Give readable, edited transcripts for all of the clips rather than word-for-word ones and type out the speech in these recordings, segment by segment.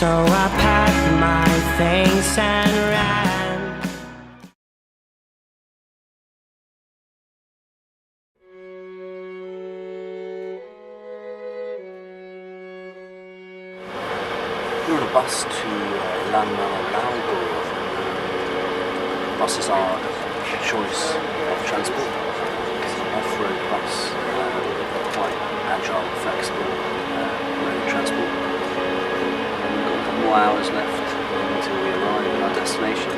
So I packed my things and ran. We're on a bus to Laugavegur. Buses are a choice of transport. It's an off-road bus, quite agile, flexible mode of transport. And we've got a couple more hours left until we arrive at our destination.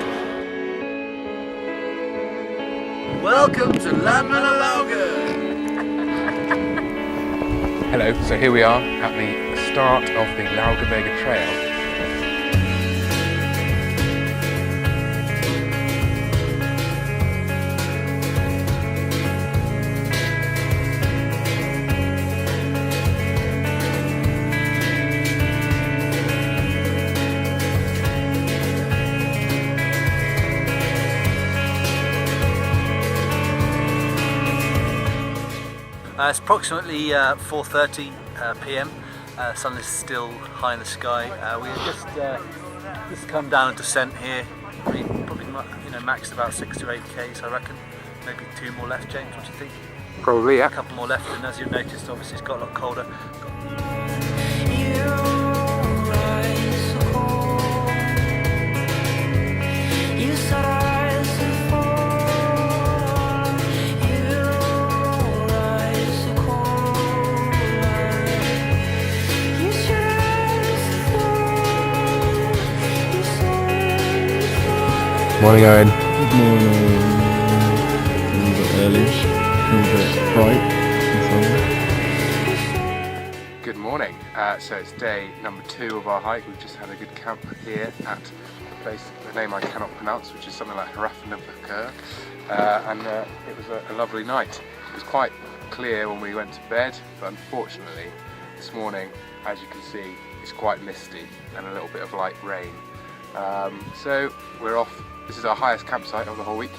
Welcome to Laugavegur! Hello, so here we are at the start of the Laugavegur trail. It's approximately 4:30 p.m. Sun is still high in the sky. We have just come down a descent here. We probably maxed about 6 to 8 k's, I reckon. Maybe 2 more left, James. What do you think? Probably, yeah. A couple more left, and as you've noticed, obviously it's got a lot colder. Morning, Owen. Good morning. A little bit early, a little bit bright and sunny. Good morning. So it's day number 2 of our hike. We've just had a good camp here at a place, the name I cannot pronounce, which is something like Hjalmar. And it was a lovely night. It was quite clear when we went to bed, but unfortunately this morning, as you can see, it's quite misty and a little bit of light rain. So we're off. This is our highest campsite of the whole week.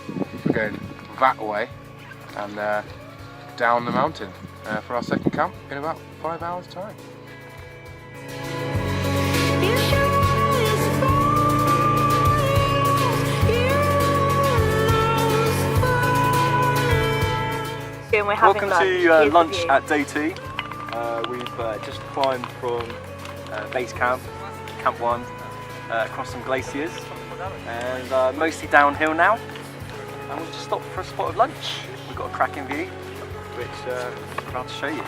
We're going that way and down the mountain for our second camp in about 5 hours' time. Welcome to lunch at day 2. We've just climbed from base camp, camp 1, across some glaciers, and mostly downhill now, and we've just stopped for a spot of lunch. We've got a cracking view, which I'm about to show you.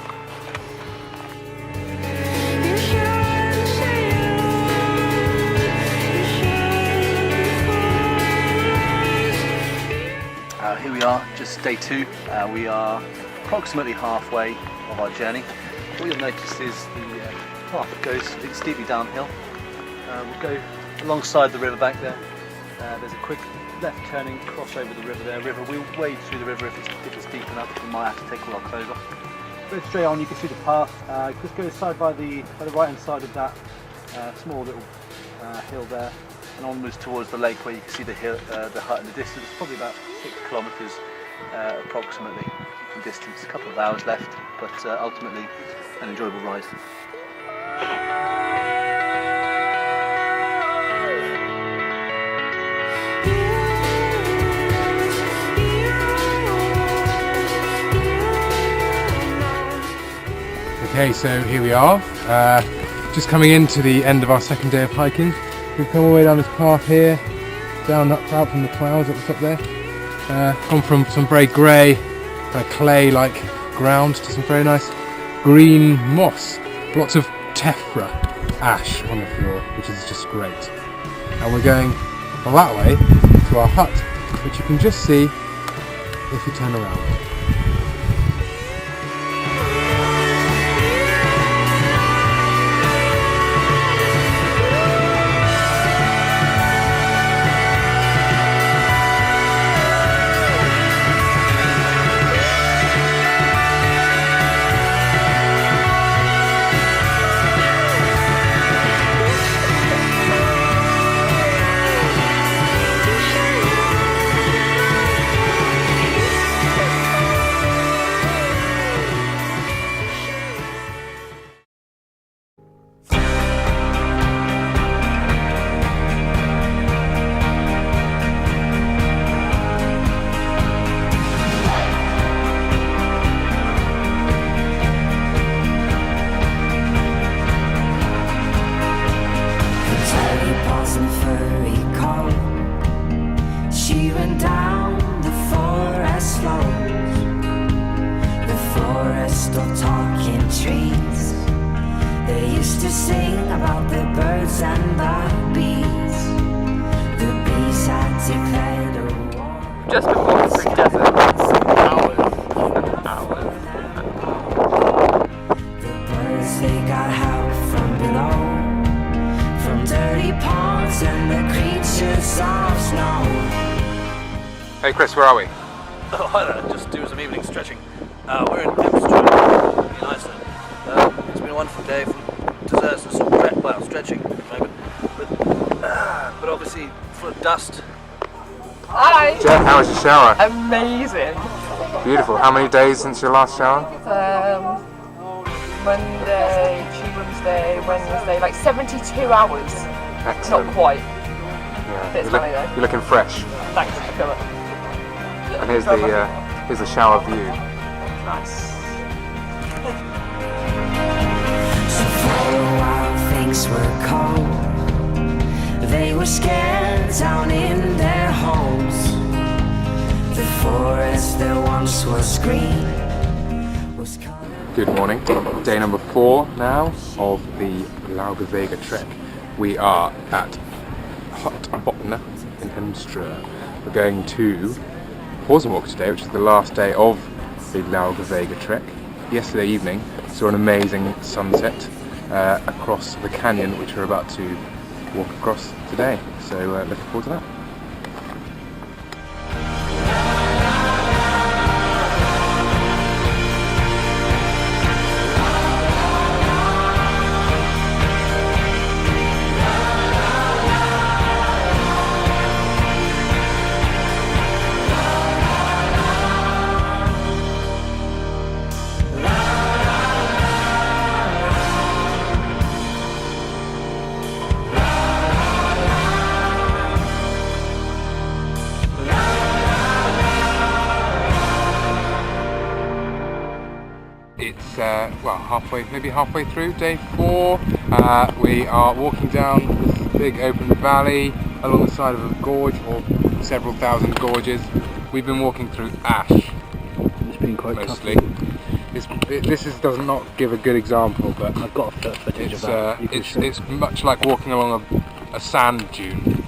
Here we are, just day 2. We are approximately halfway of our journey. What you'll notice is the path goes steeply downhill. We'll go alongside the riverbank there. There's a quick left turning, cross over the river there. We'll wade through the river if it's deep enough. We might have to take all our clothes off. Go straight on, you can see the path. Just go side by the right hand side of that small little hill there, and onwards towards the lake where you can see the hut in the distance. It's probably about 6 kilometres approximately in distance. A couple of hours left, but ultimately an enjoyable ride. Okay, so here we are, just coming into the end of our second day of hiking. We've come all the way down this path here, down up out from the clouds at the top there. Gone from some very grey, kind of clay-like ground to some very nice green moss. Lots of tephra ash on the floor, which is just great. And we're going that way to our hut, which you can just see if you turn around. forest of talking trees. They used to sing about the birds and the bees. The bees had declared a war. Just been walking through desert. Hours and hours. The birds, they got help from below, from dirty ponds and the creatures of snow. Hey Chris, where are we? Oh, hi there, just doing some evening stretching. We're in Hjalmar in Iceland. It's been a wonderful day from desserts and some stretching at the moment, but obviously full of dust. Hi! Jen, how was your shower? Amazing. Beautiful. How many days since your last shower? Monday, Tuesday, Wednesday, like 72 hours. Excellent. Not quite. Yeah. It's funny though. You're looking fresh. Thanks, I feel it. And here's the shower view. Nice. So for a while things were cold. They were scared down in their homes. The forest that once was green was colored. Good morning. Day number 4 now of the Laugavegur trek. We are at Hjalmar in Hemstra. We're going to Paws today, which is the last day of the Laugavegur trek. Yesterday evening saw an amazing sunset across the canyon, which we're about to walk across today. So looking forward to that. It's maybe halfway through day 4. We are walking down this big open valley along the side of a gorge, or several thousand gorges. We've been walking through ash. It's been quite mostly. Does not give a good example, but I've got a footage of that. It's much like walking along a sand dune.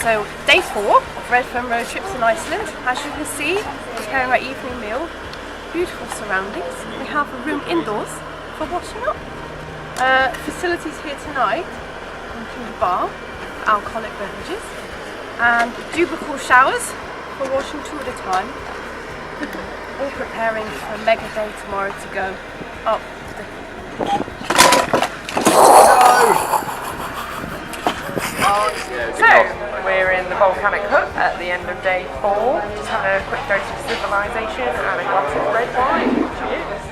So day 4 of Red Fern Road Trips in Iceland. As you can see, preparing our evening meal. Beautiful surroundings. We have a room indoors for washing up. Facilities here tonight include a bar, alcoholic beverages, and cubicle showers for washing 2 at a time. All preparing for a mega day tomorrow to go up So, we're in the volcanic hut at the end of day 4. Just having a quick dose of civilization and a glass of red wine. Cheers!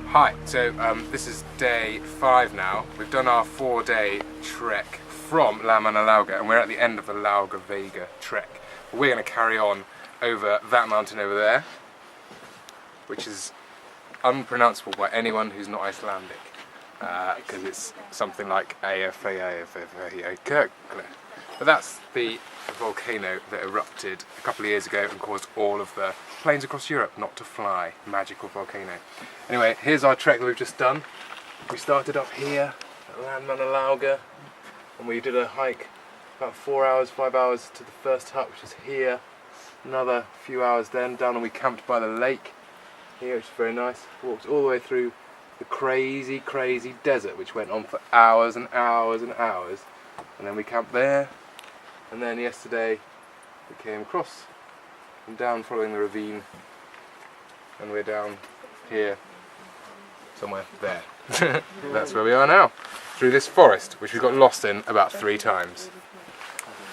Hi, so this is day 5 now. We've done our 4-day trek from Lauga, and we're at the end of the Laugavegur trek. We're going to carry on over that mountain over there, which is unpronounceable by anyone who's not Icelandic, because it's something like Eyjafjallajökull. But that's the volcano that erupted a couple of years ago and caused all of the planes across Europe not to fly. Magical volcano. Anyway, here's our trek that we've just done. We started up here at Lauga, and we did a hike about 5 hours to the first hut, which is here. Another few hours then down, and we camped by the lake here, which is very nice. Walked all the way through the crazy desert which went on for hours and hours and hours, and then we camped there, and then yesterday we came across and down following the ravine, and we're down here somewhere there. That's where we are now, through this forest which we got lost in about 3 times.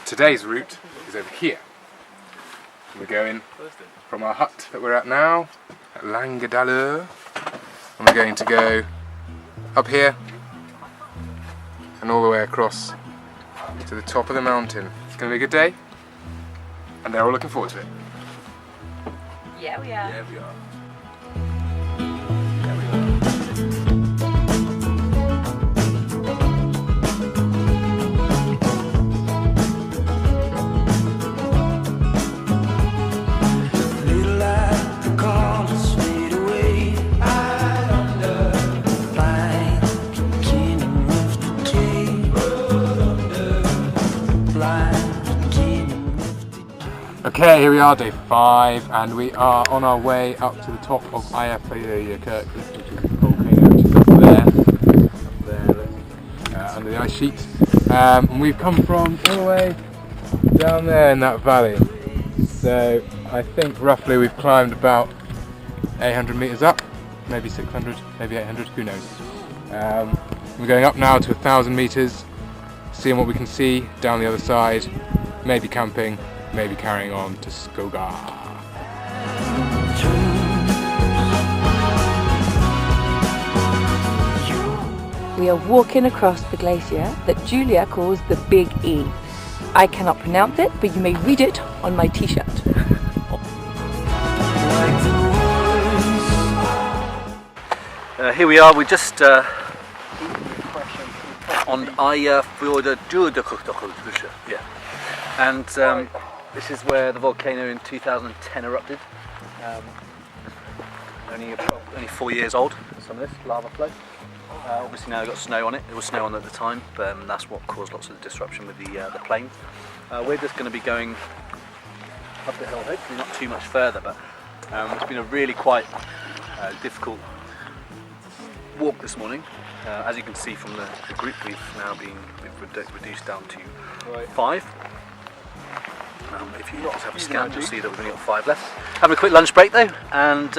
Today's route is over here. We're going from our hut that we're at now, at Laugavegur, and we're going to go up here and all the way across to the top of the mountain. It's going to be a good day, and they're all looking forward to it. Yeah, we are. Yeah, we are. Okay, here we are, day 5, and we are on our way up to the top of Eyjafjallajökull, which is the volcano, which is up there, under the ice sheet. And we've come from all the way down there in that valley. So I think roughly we've climbed about 800 metres up, maybe 600, maybe 800, who knows. We're going up now to 1,000 metres, seeing what we can see down the other side, maybe camping, maybe carrying on to Sigur Ros. We are walking across the glacier that Julia calls the Big E. I cannot pronounce it, but you may read it on my t-shirt. Here we are, we're just on Eyjafjallajökull, yeah. And this is where the volcano in 2010 erupted. Only 4 years old, some of this lava flow. Obviously now we've got snow on it. There was snow on it at the time, but that's what caused lots of the disruption with the plane. We're just going to be going up the hill, hopefully not too much further, but it's been a really quite difficult walk this morning. As you can see from the group, we've reduced down to 5. If you just have a scan, you'll see that we've only got 5 left. Having a quick lunch break though, and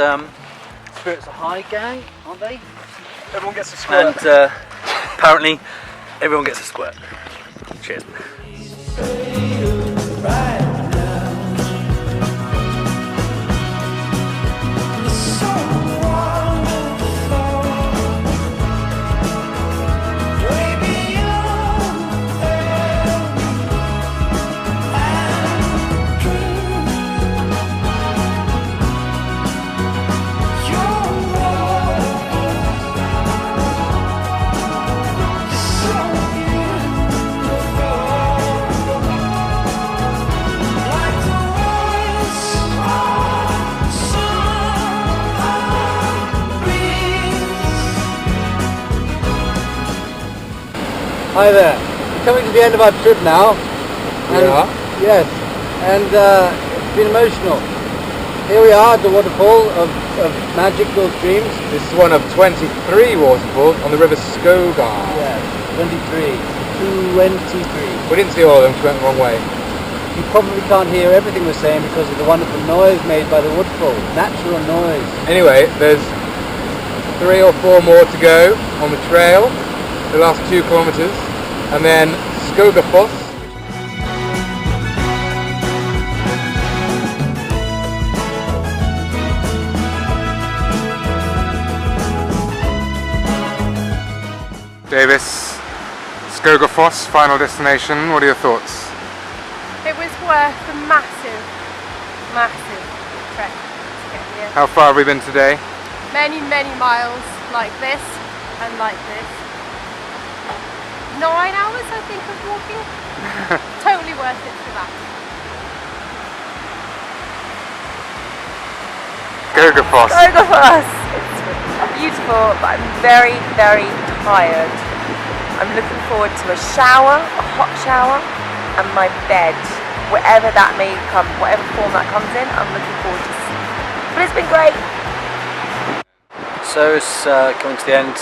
spirits are high, gang, aren't they? Everyone gets a squirt. And apparently everyone gets a squirt. Cheers. Hi there. We're coming to the end of our trip now. Yeah. Yes, and it's been emotional. Here we are at the waterfall of magical dreams. This is one of 23 waterfalls on the river Sigur Ros. Yes, 23. We didn't see all of them, we went the wrong way. You probably can't hear everything we're saying because of the wonderful noise made by the waterfall. Natural noise. Anyway, there's 3 or 4 more to go on the trail, the last 2 kilometres, and then Sigur Ros. Davis, Sigur Ros, final destination, what are your thoughts? It was worth the massive trek to get here. How far have we been today? Many miles like this and like this. 9 hours I think of walking. Totally worth it for that. Sigur Ros. Sigur Ros! It's beautiful, but I'm very tired. I'm looking forward to a shower, a hot shower, and my bed. Wherever that may come, whatever form that comes in, I'm looking forward to. But it's been great. So it's coming to the end.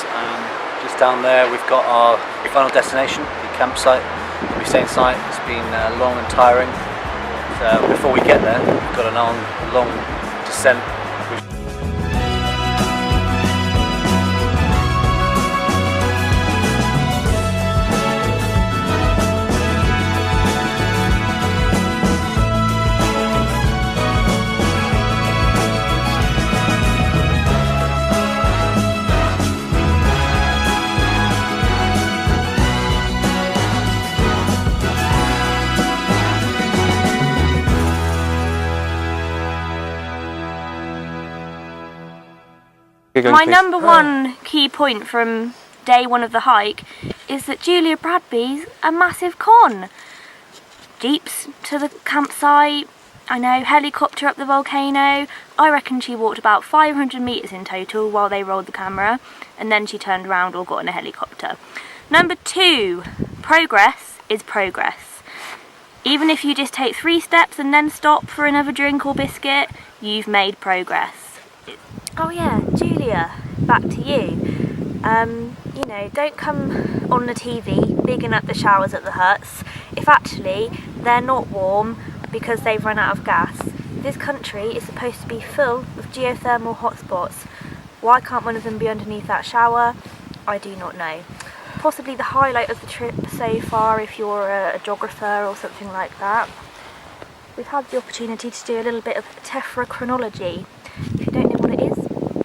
Just down there we've got our final destination, the campsite. We'll be staying tonight. It's been long and tiring. But, before we get there, we've got a long descent. My number one key point from day one of the hike is that Julia Bradby's a massive con. Jeeps to the campsite, I know, helicopter up the volcano. I reckon she walked about 500 metres in total while they rolled the camera, and then she turned around or got in a helicopter. Number two, progress is progress. Even if you just take 3 steps and then stop for another drink or biscuit, you've made progress. Oh yeah, Julia, back to you. You know, don't come on the TV bigging up the showers at the huts if actually they're not warm because they've run out of gas. This country is supposed to be full of geothermal hotspots. Why can't one of them be underneath that shower? I do not know. Possibly the highlight of the trip so far if you're a geographer or something like that. We've had the opportunity to do a little bit of tetrachronology. If you don't know what it is,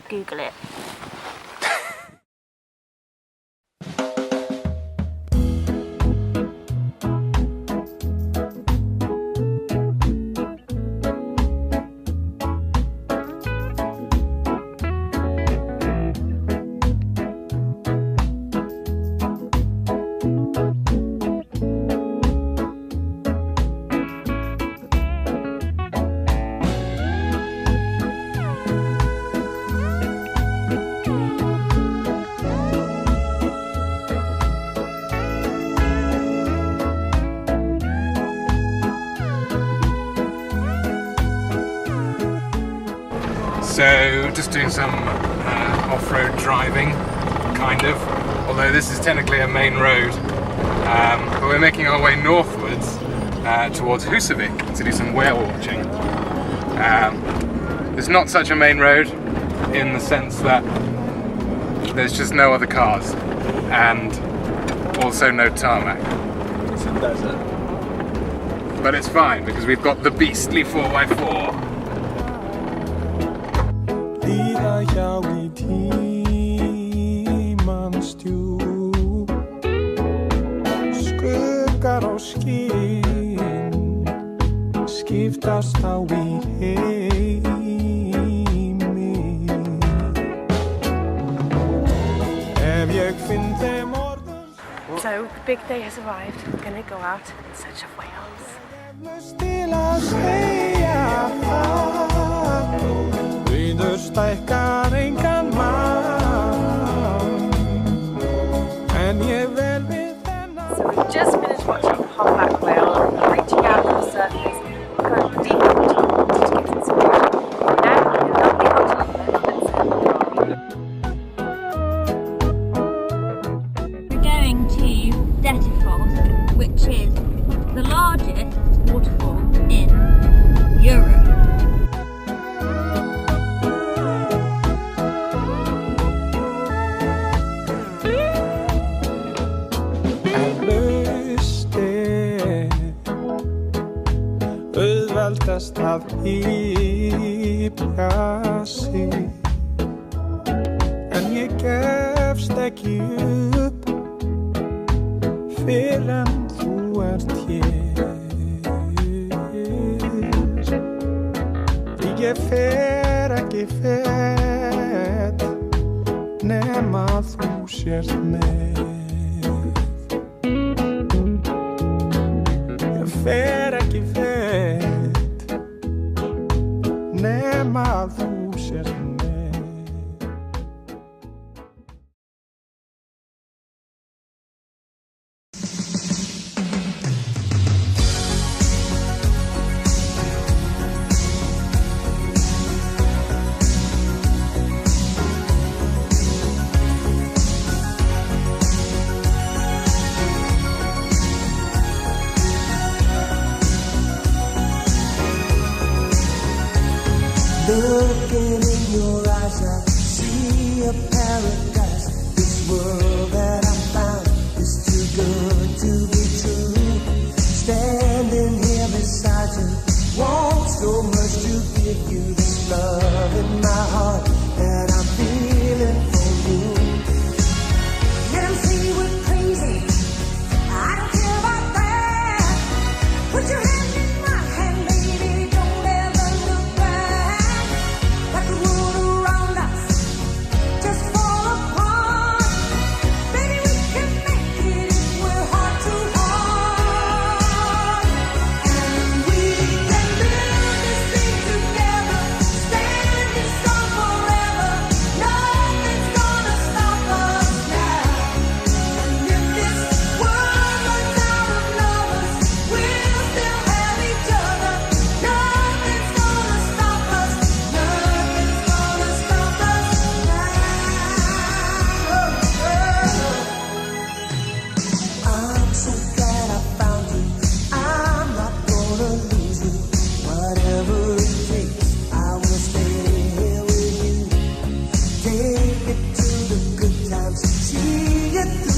Google it. So just doing some off-road driving, kind of, although this is technically a main road, but we're making our way northwards towards Husavik to do some whale watching. It's not such a main road in the sense that there's just no other cars and also no tarmac. It's a desert. But it's fine because we've got the beastly 4x4. Líða hjá í tímans djúp, skuggar og skinn skiptast á í heimi. Ef ég finn þeim orðum. So the big day has arrived. We're going to go out in search of whales. Til að segja það. Stækkar engan mann, en ég vel við þennan. So we've just finished watching the humpback whale reaching out to the surface, going deep into the water to get its food. Now in a lovely hot chocolate, let's have a drive. We're going to Decay, which is the largest waterfall in Europe. Auðveldast að hypja sig, en ég gefst ekki upp fyrr en þú ert hér. Ég fer ekki fet nema þú sért með. Ég fer ekki fet nema þú sért með. Looking in your eyes, I see a paradise. This world that I found is too good to be true. Standing here beside you, want so much to give you this love in my heart that I'm feeling for you. Let them say we're crazy, I don't care about that. Put your hand in my hand, baby, don't ever look back. Let the world around us just fall apart. Baby, we can make it if we're heart to heart. And we can build this thing together, standing strong forever. Nothing's gonna stop us now. And if this world runs out of lovers, we'll still have each other. Nothing's gonna stop us. Nothing's gonna stop us now. I'm so glad I found you. I'm not gonna lose you. Whatever it takes, I will stay here with you. Take it to the good times, see it through.